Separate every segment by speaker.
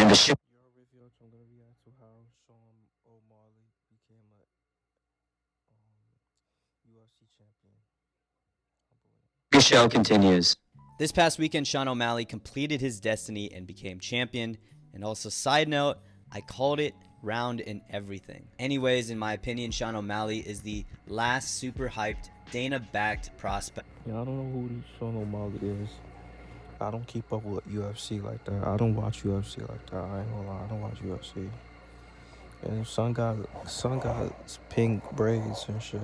Speaker 1: the show.
Speaker 2: Yo, Wavyocho, I'm gonna react to how Sean O'Malley became a UFC champion. Oh boy.
Speaker 1: The show continues.
Speaker 3: This past weekend, Sean O'Malley completed his destiny and became champion. And also, side note, I called it round and everything. Anyways, in my opinion, Sean O'Malley is the last super hyped, Dana-backed prospect.
Speaker 2: Yeah, I don't know who Sean O'Malley is. I don't keep up with UFC like that. I don't watch UFC like that. I ain't gonna lie, I don't watch UFC. And son got pink braids and shit.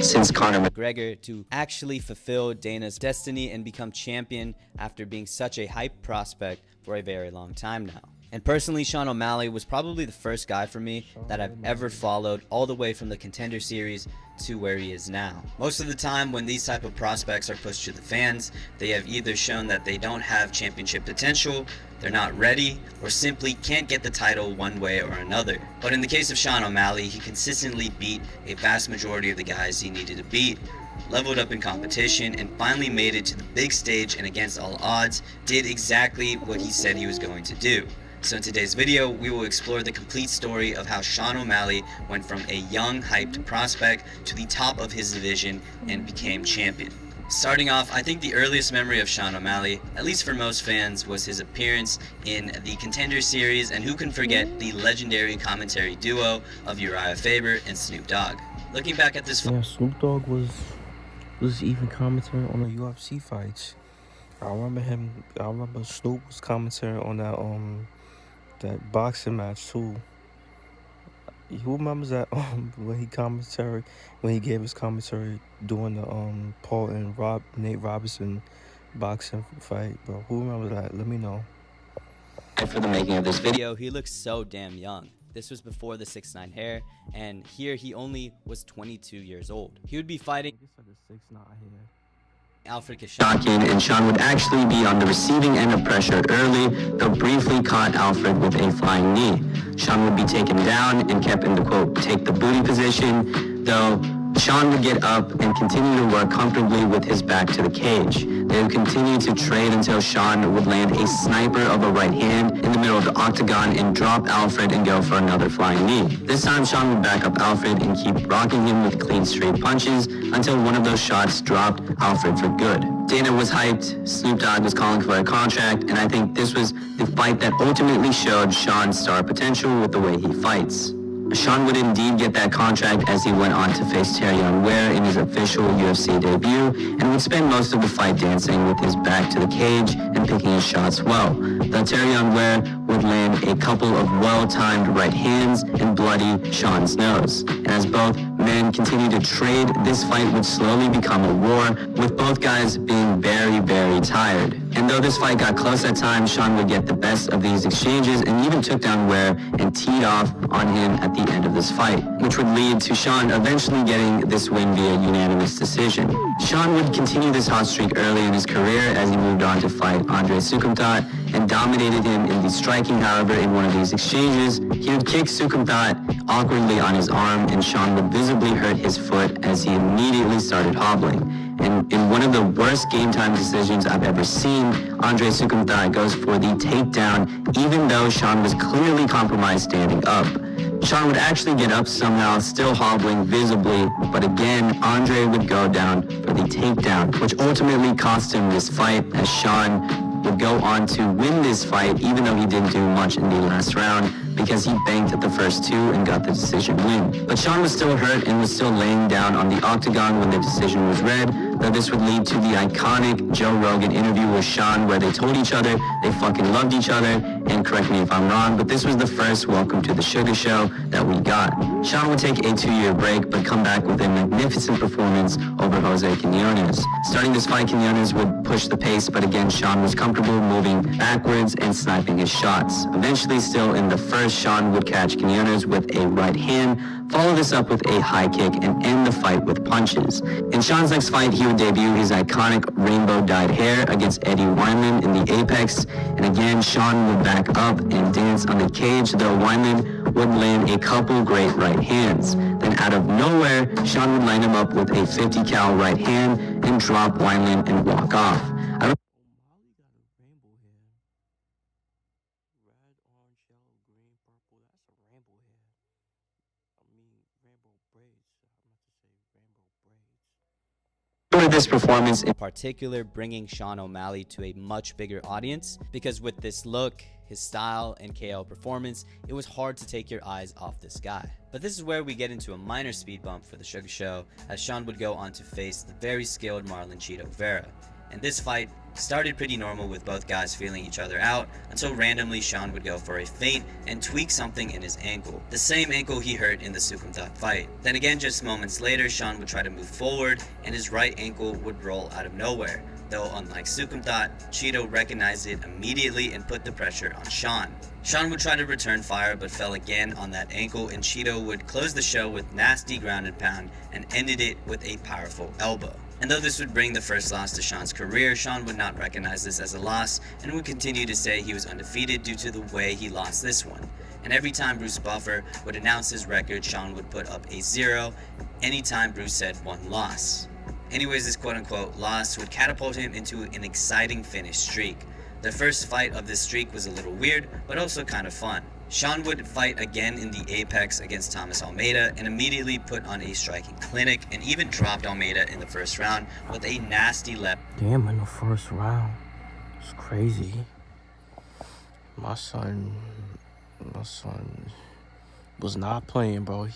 Speaker 1: Since Conor
Speaker 3: McGregor to actually fulfill Dana's destiny and become champion after being such a hype prospect for a very long time now. And personally, Sean O'Malley was probably the first guy for me that I've ever followed all the way from the Contender Series to where he is now. Most of the time when these type of prospects are pushed to the fans, they have either shown that they don't have championship potential, they're not ready, or simply can't get the title one way or another. But in the case of Sean O'Malley, he consistently beat a vast majority of the guys he needed to beat, leveled up in competition, and finally made it to the big stage, and against all odds, did exactly what he said he was going to do. So in today's video, we will explore the complete story of how Sean O'Malley went from a young, hyped prospect to the top of his division and became champion. Starting off, I think the earliest memory of Sean O'Malley, at least for most fans, was his appearance in the Contender Series, and who can forget the legendary commentary duo of Uriah Faber and Snoop Dogg. Looking back at this
Speaker 2: Yeah, Snoop Dogg was even commenting on the UFC fights. I remember Snoop was commenting on that boxing match too. Who remembers that when he gave his commentary during the Paul and Nate Robinson boxing fight, bro? Who remembers that? Let me know.
Speaker 1: for the making of this video.
Speaker 3: He looks so damn young. This was before the 6'9" hair, and here he only was 22 years old. He would be fighting Alfred Cashapp.
Speaker 1: Shocking, and Sean would actually be on the receiving end of pressure early, though briefly caught Alfred with a flying knee. Sean would be taken down and kept in the quote, take the booty position, though Sean would get up and continue to work comfortably with his back to the cage. They would continue to trade until Sean would land a sniper of a right hand in the middle of the octagon and drop Alfred and go for another flying knee. This time Sean would back up Alfred and keep rocking him with clean straight punches until one of those shots dropped Alfred for good. Dana was hyped, Snoop Dogg was calling for a contract, and I think this was the fight that ultimately showed Sean's star potential with the way he fights. Sean would indeed get that contract as he went on to face Terrion Ware in his official UFC debut, and would spend most of the fight dancing with his back to the cage and picking his shots well. The Terrion Ware would land a couple of well-timed right hands and bloody Sean's nose. And as both men continued to trade, this fight would slowly become a war, with both guys being very, very tired. And though this fight got close at times, Sean would get the best of these exchanges and even took down Ware and teed off on him at the end of this fight, which would lead to Sean eventually getting this win via unanimous decision. Sean would continue this hot streak early in his career as he moved on to fight Andre Sukumtat and dominated him in the striking. However, in one of these exchanges, he would kick Sukumtat awkwardly on his arm, and Sean would visibly hurt his foot as he immediately started hobbling. And in one of the worst game time decisions I've ever seen, Andre Sukumtat goes for the takedown even though Sean was clearly compromised standing up. Sean would actually get up somehow, still hobbling visibly, but again, Andre would go down for the takedown, which ultimately cost him this fight, as Sean would go on to win this fight even though he didn't do much in the last round, because he banked at the first two and got the decision win. But Sean was still hurt and was still laying down on the octagon when the decision was read, though this would lead to the iconic Joe Rogan interview with Sean where they told each other they fucking loved each other, and correct me if I'm wrong, but this was the first Welcome to the Sugar Show that we got. Sean would take a 2-year break but come back with a magnificent performance over Jose Quinones. Starting this fight, Quinones would push the pace, but again Sean was comfortable moving backwards and sniping his shots. Eventually, still in the first, Sean would catch Quinones with a right hand, follow this up with a high kick, and end the fight with punches. In Sean's next fight, he would debut his iconic rainbow-dyed hair against Eddie Wineland in the Apex, and again Sean would back up and dance on the cage, though Wineland would land a couple great right hands. Then out of nowhere, Sean would line him up with a 50 cal right hand and drop Wineland and walk off.
Speaker 2: purple. That's a rainbow hair. I mean, rainbow braids. I meant to say rainbow braids.
Speaker 1: For this performance
Speaker 3: in particular, bringing Sean O'Malley to a much bigger audience, because with this look, his style, and KO performance, it was hard to take your eyes off this guy. But this is where we get into a minor speed bump for the Sugar Show, as Sean would go on to face the very skilled Marlon Cheeto Vera. And this fight started pretty normal with both guys feeling each other out, until randomly Sean would go for a feint and tweak something in his ankle, the same ankle he hurt in the Sukumdat fight. Then again, just moments later, Sean would try to move forward and his right ankle would roll out of nowhere, though unlike Sukumdat, Cheeto recognized it immediately and put the pressure on Sean. Sean would try to return fire but fell again on that ankle, and Cheeto would close the show with nasty ground and pound and ended it with a powerful elbow. And though this would bring the first loss to Sean's career, Sean would not recognize this as a loss and would continue to say he was undefeated due to the way he lost this one. And every time Bruce Buffer would announce his record, Sean would put up a 0 anytime Bruce said one loss. Anyways, this quote-unquote loss would catapult him into an exciting finish streak. The first fight of this streak was a little weird, but also kind of fun. Sean would fight again in the Apex against Thomas Almeida and immediately put on a striking clinic and even dropped Almeida in the first round with a nasty left.
Speaker 2: Damn, in the first round. It's crazy. My son was not playing, bro. He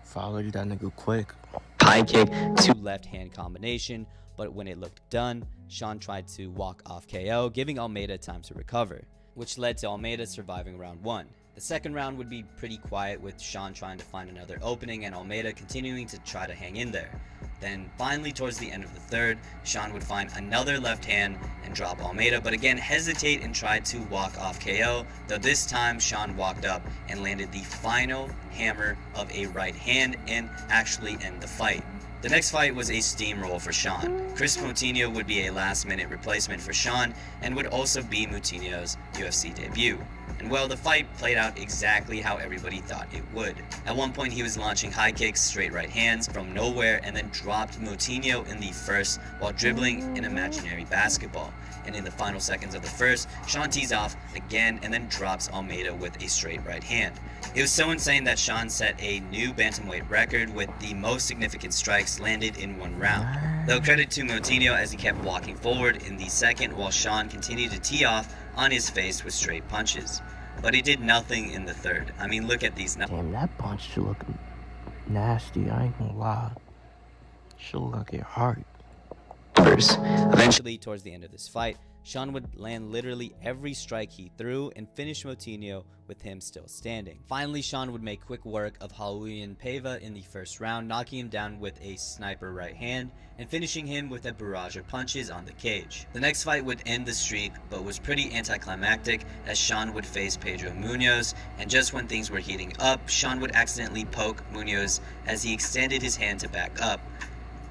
Speaker 2: followed that nigga quick.
Speaker 1: high kick to
Speaker 3: left-hand combination, but when it looked done, Sean tried to walk off KO, giving Almeida time to recover, which led to Almeida surviving round 1. The second round would be pretty quiet, with Sean trying to find another opening and Almeida continuing to try to hang in there. Then finally, towards the end of the third, Sean would find another left hand and drop Almeida, but again hesitate and try to walk off KO, though this time Sean walked up and landed the final hammer of a right hand and actually end the fight. The next fight was a steamroll for Sean. Chris Moutinho would be a last-minute replacement for Sean and would also be Moutinho's UFC debut. And well, the fight played out exactly how everybody thought it would. At one point, he was launching high kicks, straight right hands from nowhere, and then dropped Moutinho in the first while dribbling an imaginary basketball. And in the final seconds of the first, Sean tees off again and then drops Almeida with a straight right hand. It was so insane that Sean set a new bantamweight record with the most significant strikes landed in one round. Though credit to Moutinho as he kept walking forward in the second while Sean continued to tee off on his face with straight punches. But he did nothing in the third. I mean, look at these numbers.
Speaker 2: Damn, that punch should look nasty. I ain't gonna lie. Should look like it hurt.
Speaker 3: Eventually, towards the end of this fight, Sean would land literally every strike he threw and finish Moutinho with him still standing. Finally, Sean would make quick work of Raulian Paiva in the first round, knocking him down with a sniper right hand and finishing him with a barrage of punches on the cage. The next fight would end the streak, but was pretty anticlimactic, as Sean would face Pedro Munoz, and just when things were heating up, Sean would accidentally poke Munoz as he extended his hand to back up.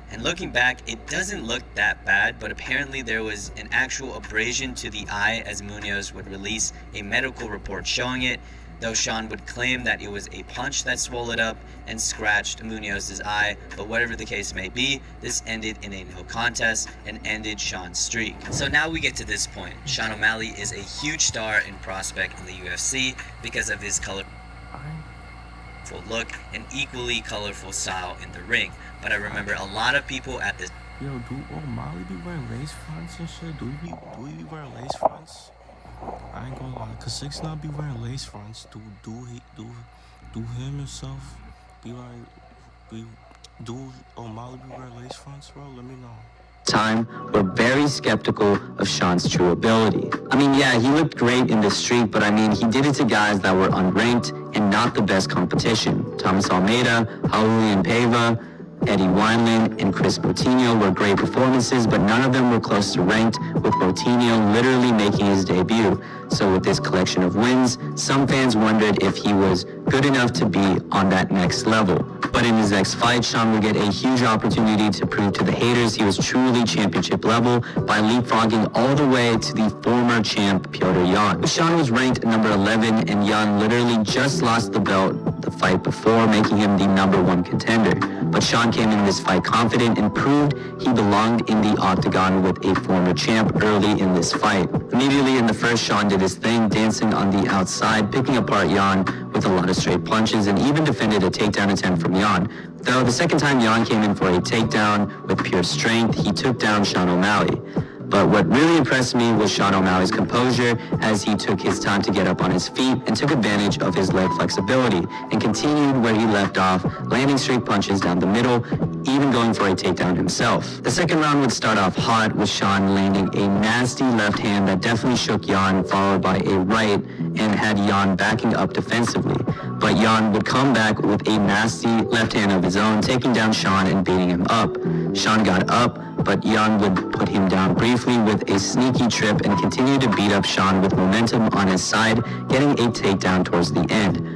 Speaker 3: And looking back, it doesn't look that bad, but apparently there was an actual abrasion to the eye, as Munoz would release a medical report showing it, though Sean would claim that it was a punch that swelled it up and scratched Munoz's eye. But whatever the case may be, this ended in a no contest and ended Sean's streak. So now we get to this point. Sean O'Malley is a huge star and prospect in the UFC because of his colorful look and equally colorful style in the ring. But I remember a lot of people at this.
Speaker 2: Yo, do O'Malley be wearing lace fronts and shit? Do he be wearing lace fronts? I ain't gonna lie, cause 6ix9ine be wearing lace fronts. Do him himself be like, do O'Malley be wearing lace fronts, bro? Let me know.
Speaker 1: Time were very skeptical of Sean's true ability. I mean, yeah, he looked great in this streak, but I mean, he did it to guys that were unranked and not the best competition. Thomas Almeida, Raulian Paiva, Eddie Wineland, and Chris Moutinho were great performances, but none of them were close to ranked, with Moutinho literally making his debut. So with this collection of wins, some fans wondered if he was good enough to be on that next level. But in his next fight, Sean would get a huge opportunity to prove to the haters he was truly championship level by leapfrogging all the way to the former champ Petr Yan. Sean was ranked number 11, and Yan literally just lost the belt the fight before, making him the number 1 contender. but Sean came in this fight confident and proved he belonged in the octagon with a former champ early in this fight. Immediately in the first, Sean did his thing, dancing on the outside, picking apart Jan with a lot of straight punches, and even defended a takedown attempt from Jan. Though the second time Jan came in for a takedown with pure strength, he took down Sean O'Malley. But what really impressed me was Sean O'Malley's composure as he took his time to get up on his feet and took advantage of his leg flexibility and continued where he left off, landing straight punches down the middle, even going for a takedown himself. The second round would start off hot with Sean landing a nasty left hand that definitely shook Jan, followed by a right and had Jan backing up defensively. But Jan would come back with a nasty left hand of his own, taking down Sean and beating him up. Sean got up, but Jan would put him down briefly with a sneaky trip and continue to beat up Sean with momentum on his side, getting a takedown towards the end.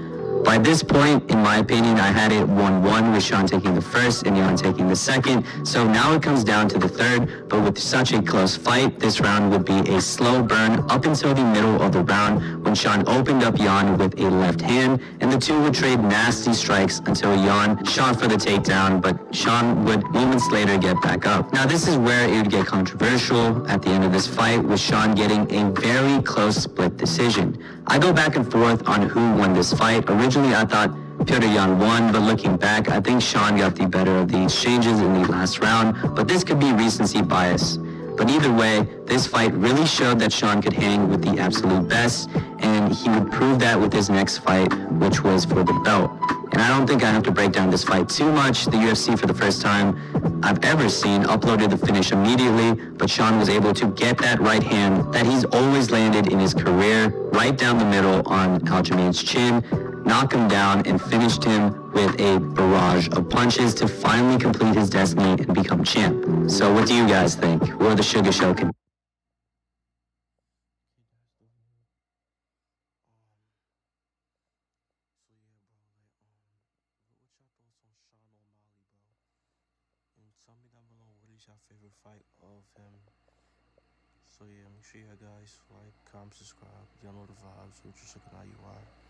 Speaker 1: By this point, in my opinion, I had it 1-1 with Sean taking the first and Jan taking the second. So now it comes down to the third, but with such a close fight, this round would be a slow burn up until the middle of the round when Sean opened up Jan with a left hand, and the two would trade nasty strikes until Jan shot for the takedown, but Sean would moments later get back up. Now this is where it would get controversial at the end of this fight, with Sean getting a very close split decision. I go back and forth on who won this fight. Originally, I thought Petr Yan won, but looking back, I think Sean got the better of the exchanges in the last round, but this could be recency bias. But either way, this fight really showed that Sean could hang with the absolute best, and he would prove that with his next fight, which was for the belt. And I don't think I have to break down this fight too much. The UFC, for the first time I've ever seen, uploaded the finish immediately, but Sean was able to get that right hand that he's always landed in his career, right down the middle on Aljamain's chin, knock him down, and finished him with a barrage of punches to finally complete his destiny and become champ. So what do you guys think? Will the Sugar Show continue?
Speaker 2: Tell me down below what is your favorite fight of him. So yeah, make sure you guys like, comment, subscribe. Y'all know the vibes. What you looking at you are.